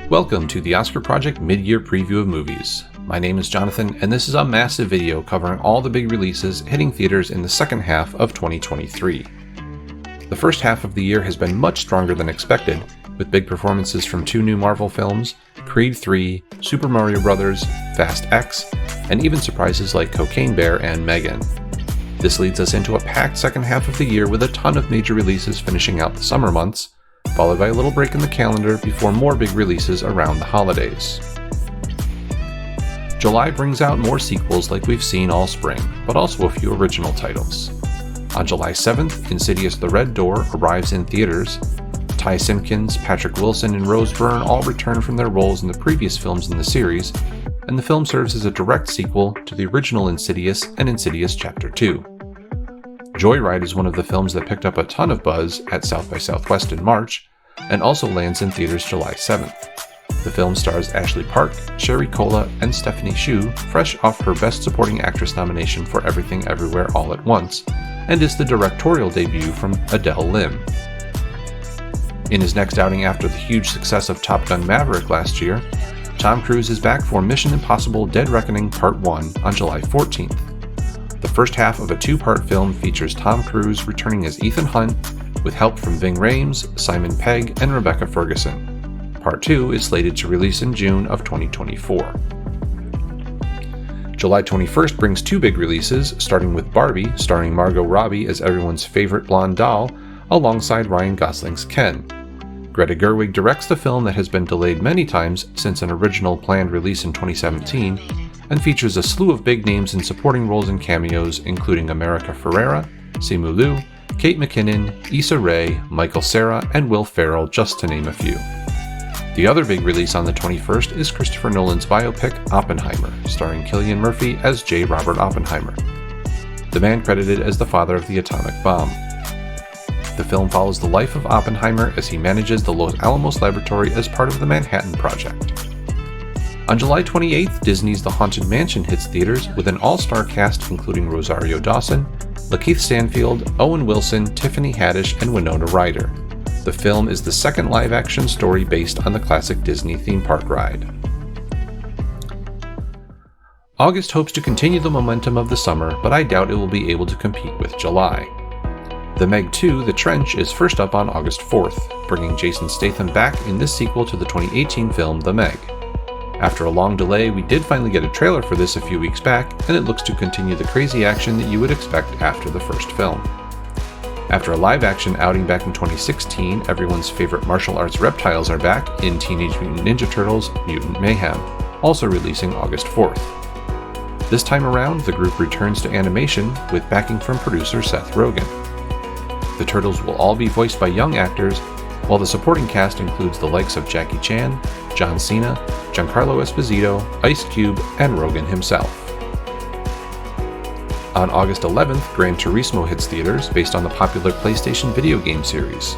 Welcome to the Oscar Project mid-year preview of movies. My name is Jonathan, and this is a massive video covering all the big releases hitting theaters in the second half of 2023. The first half of the year has been much stronger than expected, with big performances from 2 new Marvel films, Creed 3, Super Mario Bros., Fast X, and even surprises like Cocaine Bear and Megan. This leads us into a packed second half of the year with a ton of major releases finishing out the summer months, followed by a little break in the calendar before more big releases around the holidays. July brings out more sequels like we've seen all spring, but also a few original titles. On July 7th, Insidious: The Red Door arrives in theaters. Ty Simpkins, Patrick Wilson, and Rose Byrne all return from their roles in the previous films in the series, and the film serves as a direct sequel to the original Insidious and Insidious Chapter 2. Joyride is one of the films that picked up a ton of buzz at South by Southwest in March, and also lands in theaters July 7th. The film stars Ashley Park, Sherry Cola, and Stephanie Hsu, fresh off her Best Supporting Actress nomination for Everything Everywhere All at Once, and is the directorial debut from Adele Lim. In his next outing after the huge success of Top Gun: Maverick last year, Tom Cruise is back for Mission Impossible: Dead Reckoning Part 1 on July 14th. The first half of a 2-part film features Tom Cruise returning as Ethan Hunt, with help from Ving Rhames, Simon Pegg, and Rebecca Ferguson. Part 2 is slated to release in June of 2024. July 21st brings 2 big releases, starting with Barbie, starring Margot Robbie as everyone's favorite blonde doll, alongside Ryan Gosling's Ken. Greta Gerwig directs the film that has been delayed many times since an original planned release in 2017, and features a slew of big names in supporting roles and cameos, including America Ferrera, Simu Liu, Kate McKinnon, Issa Rae, Michael Cera, and Will Ferrell, just to name a few. The other big release on the 21st is Christopher Nolan's biopic Oppenheimer, starring Cillian Murphy as J. Robert Oppenheimer, the man credited as the father of the atomic bomb. The film follows the life of Oppenheimer as he manages the Los Alamos laboratory as part of the Manhattan Project. On July 28th, Disney's The Haunted Mansion hits theaters with an all-star cast including Rosario Dawson, Lakeith Stanfield, Owen Wilson, Tiffany Haddish, and Winona Ryder. The film is the second live-action story based on the classic Disney theme park ride. August hopes to continue the momentum of the summer, but I doubt it will be able to compete with July. The Meg 2: The Trench is first up on August 4th, bringing Jason Statham back in this sequel to the 2018 film The Meg. After a long delay, we did finally get a trailer for this a few weeks back, and it looks to continue the crazy action that you would expect after the first film. After a live-action outing back in 2016, everyone's favorite martial arts reptiles are back in Teenage Mutant Ninja Turtles: Mutant Mayhem, also releasing August 4th. This time around, the group returns to animation with backing from producer Seth Rogen. The Turtles will all be voiced by young actors, while the supporting cast includes the likes of Jackie Chan, John Cena, Giancarlo Esposito, Ice Cube, and Rogen himself. On August 11th, Gran Turismo hits theaters based on the popular PlayStation video game series.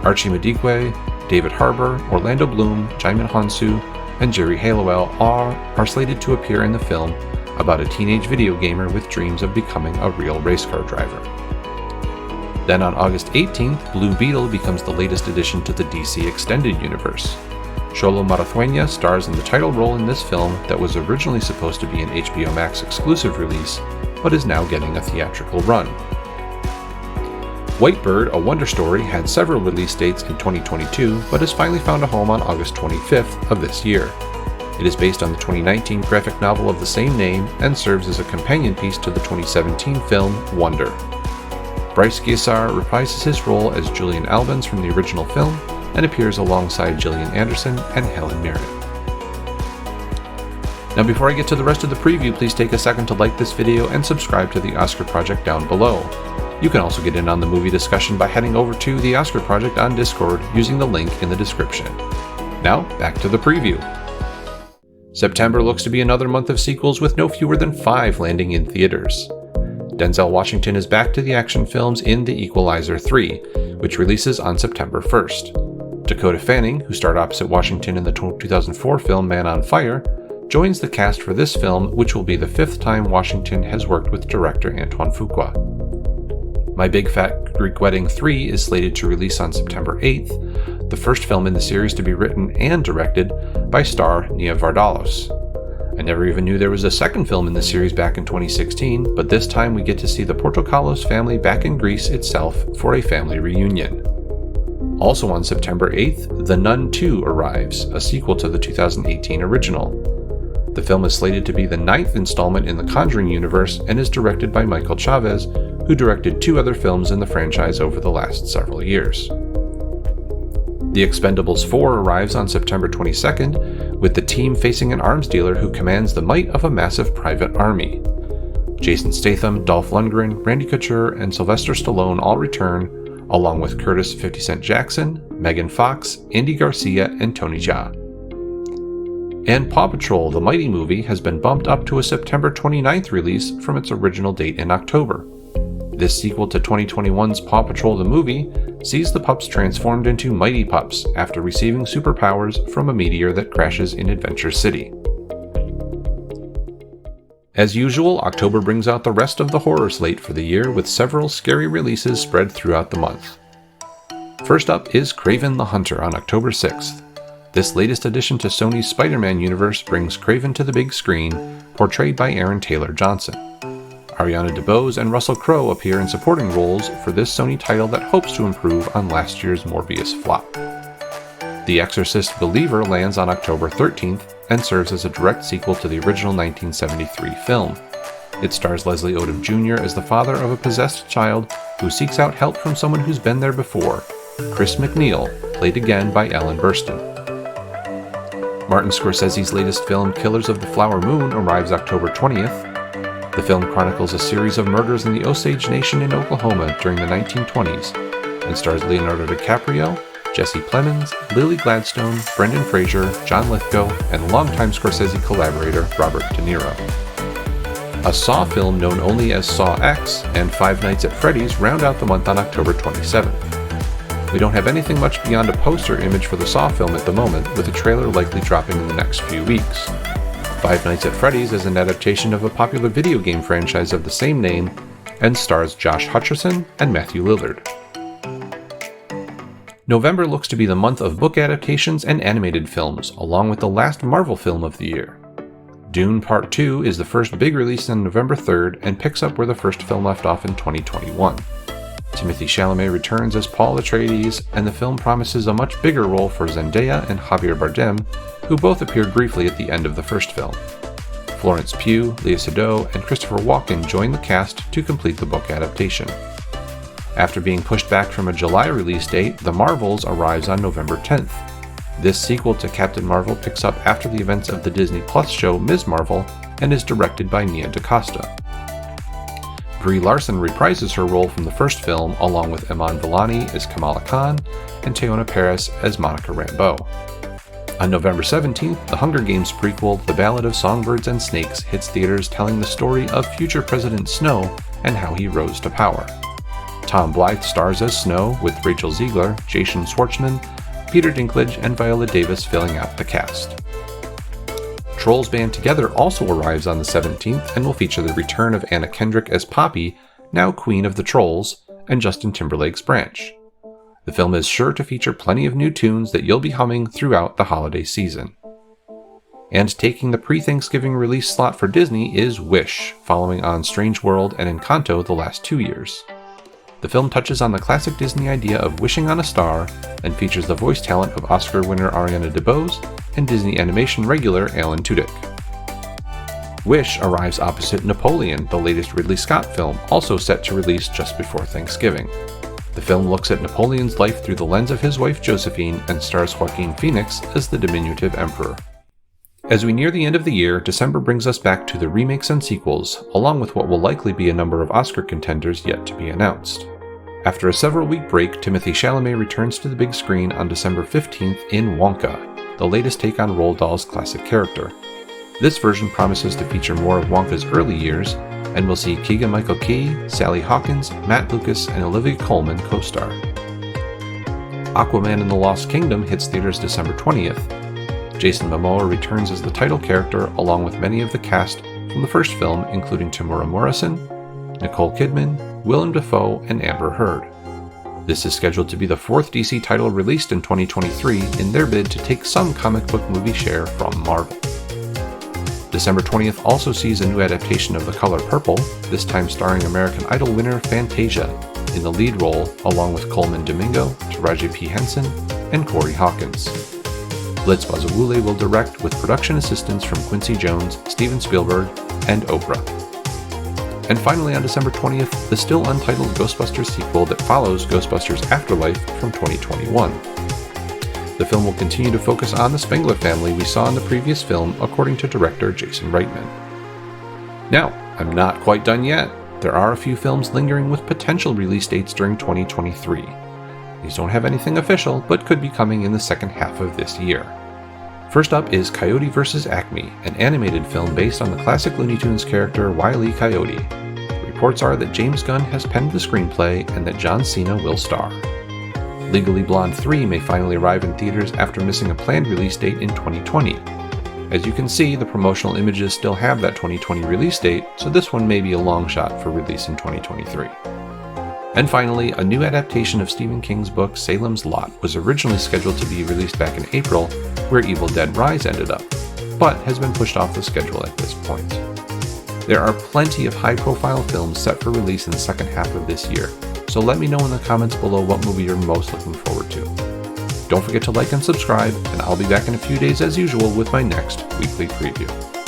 Archie Madikwe, David Harbour, Orlando Bloom, Jaimin Hansu, and Jerry Halliwell are slated to appear in the film about a teenage video gamer with dreams of becoming a real race car driver. Then on August 18th, Blue Beetle becomes the latest addition to the DC Extended Universe. Xolo Maridueña stars in the title role in this film that was originally supposed to be an HBO Max exclusive release, but is now getting a theatrical run. White Bird: A Wonder Story had several release dates in 2022, but has finally found a home on August 25th of this year. It is based on the 2019 graphic novel of the same name and serves as a companion piece to the 2017 film Wonder. Bryce Giesar reprises his role as Julian Albans from the original film and appears alongside Gillian Anderson and Helen Mirren. Now before I get to the rest of the preview, please take a second to like this video and subscribe to the Oscar Project down below. You can also get in on the movie discussion by heading over to the Oscar Project on Discord using the link in the description. Now, back to the preview. September looks to be another month of sequels with no fewer than 5 landing in theaters. Denzel Washington is back to the action films in The Equalizer 3, which releases on September 1st. Dakota Fanning, who starred opposite Washington in the 2004 film Man on Fire, joins the cast for this film, which will be the 5th time Washington has worked with director Antoine Fuqua. My Big Fat Greek Wedding 3 is slated to release on September 8th, the first film in the series to be written and directed by star Nia Vardalos. I never even knew there was a second film in the series back in 2016, but this time we get to see the Portokalos family back in Greece itself for a family reunion. Also on September 8th, The Nun 2 arrives, a sequel to the 2018 original. The film is slated to be the 9th installment in the Conjuring universe and is directed by Michael Chavez, who directed 2 other films in the franchise over the last several years. The Expendables 4 arrives on September 22nd, with the team facing an arms dealer who commands the might of a massive private army. Jason Statham, Dolph Lundgren, Randy Couture, and Sylvester Stallone all return, along with Curtis 50 Cent Jackson, Megan Fox, Andy Garcia, and Tony Jaa. And Paw Patrol, the Mighty movie, has been bumped up to a September 29th release from its original date in October. This sequel to 2021's Paw Patrol the movie sees the pups transformed into mighty pups after receiving superpowers from a meteor that crashes in Adventure City. As usual, October brings out the rest of the horror slate for the year with several scary releases spread throughout the month. First up is Kraven the Hunter on October 6th. This latest addition to Sony's Spider-Man universe brings Kraven to the big screen, portrayed by Aaron Taylor Johnson. Ariana DeBose and Russell Crowe appear in supporting roles for this Sony title that hopes to improve on last year's Morbius flop. The Exorcist Believer lands on October 13th and serves as a direct sequel to the original 1973 film. It stars Leslie Odom Jr. as the father of a possessed child who seeks out help from someone who's been there before, Chris McNeil, played again by Ellen Burstyn. Martin Scorsese's latest film, Killers of the Flower Moon, arrives October 20th. The film chronicles a series of murders in the Osage Nation in Oklahoma during the 1920s and stars Leonardo DiCaprio, Jesse Plemons, Lily Gladstone, Brendan Fraser, John Lithgow, and longtime Scorsese collaborator Robert De Niro. A Saw film known only as Saw X and Five Nights at Freddy's round out the month on October 27th. We don't have anything much beyond a poster image for the Saw film at the moment, with a trailer likely dropping in the next few weeks. Five Nights at Freddy's is an adaptation of a popular video game franchise of the same name and stars Josh Hutcherson and Matthew Lillard. November looks to be the month of book adaptations and animated films, along with the last Marvel film of the year. Dune Part 2 is the first big release on November 3rd and picks up where the first film left off in 2021. Timothée Chalamet returns as Paul Atreides, and the film promises a much bigger role for Zendaya and Javier Bardem, who both appeared briefly at the end of the first film. Florence Pugh, Lea Seydoux, and Christopher Walken join the cast to complete the book adaptation. After being pushed back from a July release date, The Marvels arrives on November 10th. This sequel to Captain Marvel picks up after the events of the Disney Plus show Ms. Marvel and is directed by Nia DaCosta. Brie Larson reprises her role from the first film along with Iman Vellani as Kamala Khan and Teyonah Parris as Monica Rambeau. On November 17th, the Hunger Games prequel The Ballad of Songbirds and Snakes hits theaters telling the story of future President Snow and how he rose to power. Tom Blythe stars as Snow with Rachel Zegler, Jason Schwartzman, Peter Dinklage, and Viola Davis filling out the cast. Trolls Band Together also arrives on the 17th and will feature the return of Anna Kendrick as Poppy, now Queen of the Trolls, and Justin Timberlake's Branch. The film is sure to feature plenty of new tunes that you'll be humming throughout the holiday season. And taking the pre-Thanksgiving release slot for Disney is Wish, following on Strange World and Encanto the last 2 years. The film touches on the classic Disney idea of wishing on a star and features the voice talent of Oscar winner Ariana DeBose and Disney Animation regular Alan Tudyk. Wish arrives opposite Napoleon, the latest Ridley Scott film, also set to release just before Thanksgiving. The film looks at Napoleon's life through the lens of his wife Josephine and stars Joaquin Phoenix as the diminutive emperor. As we near the end of the year, December brings us back to the remakes and sequels, along with what will likely be a number of Oscar contenders yet to be announced. After a several-week break, Timothée Chalamet returns to the big screen on December 15th in Wonka, the latest take on Roald Dahl's classic character. This version promises to feature more of Wonka's early years, and we'll see Keegan-Michael Key, Sally Hawkins, Matt Lucas, and Olivia Colman co-star. Aquaman and the Lost Kingdom hits theaters December 20th. Jason Momoa returns as the title character along with many of the cast from the first film, including Tamura Morrison, Nicole Kidman, Willem Dafoe, and Amber Heard. This is scheduled to be the fourth DC title released in 2023 in their bid to take some comic book movie share from Marvel. December 20th also sees a new adaptation of The Color Purple, this time starring American Idol winner Fantasia in the lead role along with Coleman Domingo, Taraji P. Henson, and Corey Hawkins. Blitz Bazawule will direct with production assistance from Quincy Jones, Steven Spielberg, and Oprah. And finally on December 20th, the still untitled Ghostbusters sequel that follows Ghostbusters Afterlife from 2021. The film will continue to focus on the Spengler family we saw in the previous film, according to director Jason Reitman. Now, I'm not quite done yet. There are a few films lingering with potential release dates during 2023. These don't have anything official, but could be coming in the second half of this year. First up is Coyote vs. Acme, an animated film based on the classic Looney Tunes character Wile E. Coyote. Reports are that James Gunn has penned the screenplay and that John Cena will star. Legally Blonde 3 may finally arrive in theaters after missing a planned release date in 2020. As you can see, the promotional images still have that 2020 release date, so this one may be a long shot for release in 2023. And finally, a new adaptation of Stephen King's book Salem's Lot was originally scheduled to be released back in April, where Evil Dead Rise ended up, but has been pushed off the schedule at this point. There are plenty of high-profile films set for release in the second half of this year, so let me know in the comments below what movie you're most looking forward to. Don't forget to like and subscribe, and I'll be back in a few days as usual with my next weekly preview.